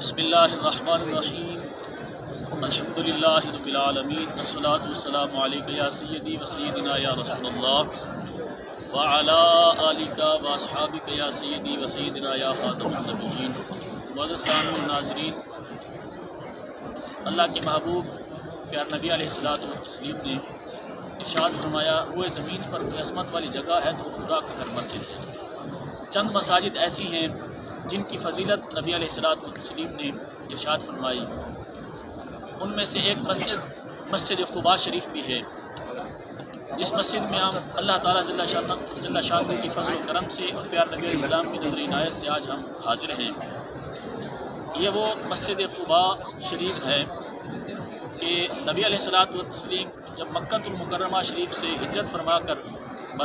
بسم اللہ الرحمن الرحیم الحمد للہ رب العالمین والصلاة والسلام علیک یا سیدی و سیدنا یا رسول اللہ وعلی آلک و اصحابک یا سیدی و سیدنا یا خاتم النبیین۔ معزز سامعین ناظرین، اللہ کے محبوب پیارے نبی علیہ الصلوۃ والتسلیم نے ارشاد فرمایا، وہ زمین پر کوئی عظمت والی جگہ ہے تو خدا کا گھر مسجد ہے۔ چند مساجد ایسی ہیں جن کی فضیلت نبی علیہ الصلوۃ والتسلیم نے ارشاد فرمائی، ان میں سے ایک مسجد قباء شریف بھی ہے، جس مسجد میں ہم اللہ تعالیٰ جل شانہ کی فضل و کرم سے اور پیارے نبی علیہ السلام کی نظر عنایت سے آج ہم حاضر ہیں۔ یہ وہ مسجد قباء شریف ہے کہ نبی علیہ الصلوۃ والتسلیم جب مکہ المکرمہ شریف سے ہجرت فرما کر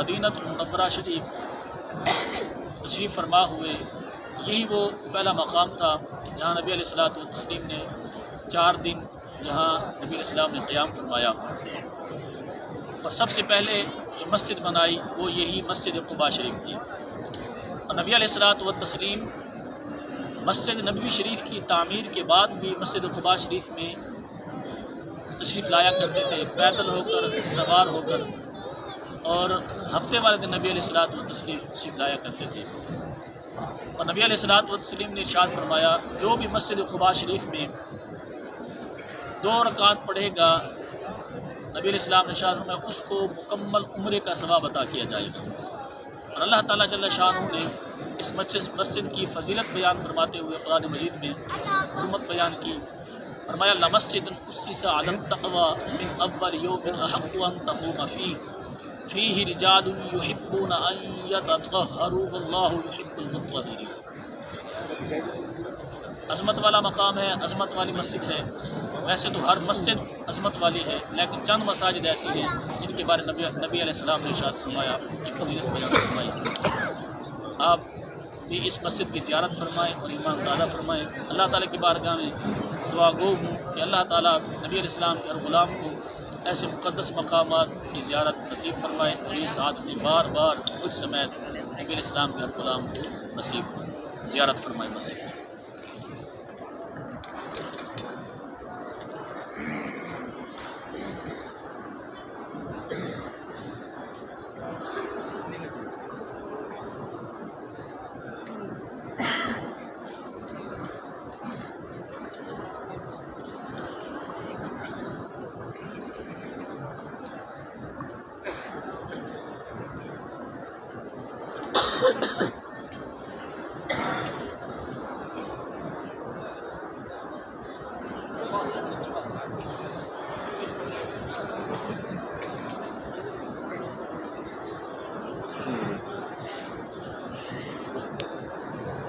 مدینہ المنورہ شریف تشریف فرما ہوئے، یہی وہ پہلا مقام تھا جہاں نبی علیہ الصلوۃ والتسلیم نے 4 دن جہاں نبی علیہ السلام نے قیام فرمایا، اور سب سے پہلے جو مسجد بنائی وہ یہی مسجد قباء شریف تھی۔ اور نبی علیہ الصلوۃ والتسلیم مسجد نبوی شریف کی تعمیر کے بعد بھی مسجد قباء شریف میں تشریف لایا کرتے تھے، پیدل ہو کر، سوار ہو کر، اور ہفتے والے دن نبی علیہ الصلوۃ والتسلیم تشریف لایا کرتے تھے۔ اور نبی علیہ الصلوۃ والتسلیم نے ارشاد فرمایا، جو بھی مسجد قباء شریف میں 2 رکعت پڑھے گا، نبی علیہ السلام نے ارشاد فرمایا اس کو مکمل عمرے کا ثواب عطا کیا جائے گا۔ اور اللہ تعالیٰ جل شانہ نے اس مسجد کی فضیلت بیان فرماتے ہوئے قرآن مجید میں حرمت بیان کی، فرمایا لمسجد اسس علی التقوی من اول یوم احق ان تقوم فیہ رجال یحبون ان یتطہروا واللہ یحب المطہرین۔ عظمت والا مقام ہے، عظمت والی مسجد ہے۔ ویسے تو ہر مسجد عظمت والی ہے، لیکن چند مساجد ایسی ہیں جن کے بارے نبی علیہ السلام نے ارشاد فرمایا کہ فضیلت بیان فرمائی۔ آپ بھی اس مسجد کی زیارت فرمائیں اور ایمان تازہ فرمائیں۔ اللہ تعالیٰ کی بارگاہ میں دعا گو ہوں کہ اللہ تعالیٰ نبی علیہ السلام کے ہر غلام کو ایسے مقدس مقامات کی زیارت نصیب فرمائے، اور یہ سعادت بار بار مجھ سمیت نبی علیہ السلام کے ہر غلام کو نصیب زیارت فرمائے مسجد۔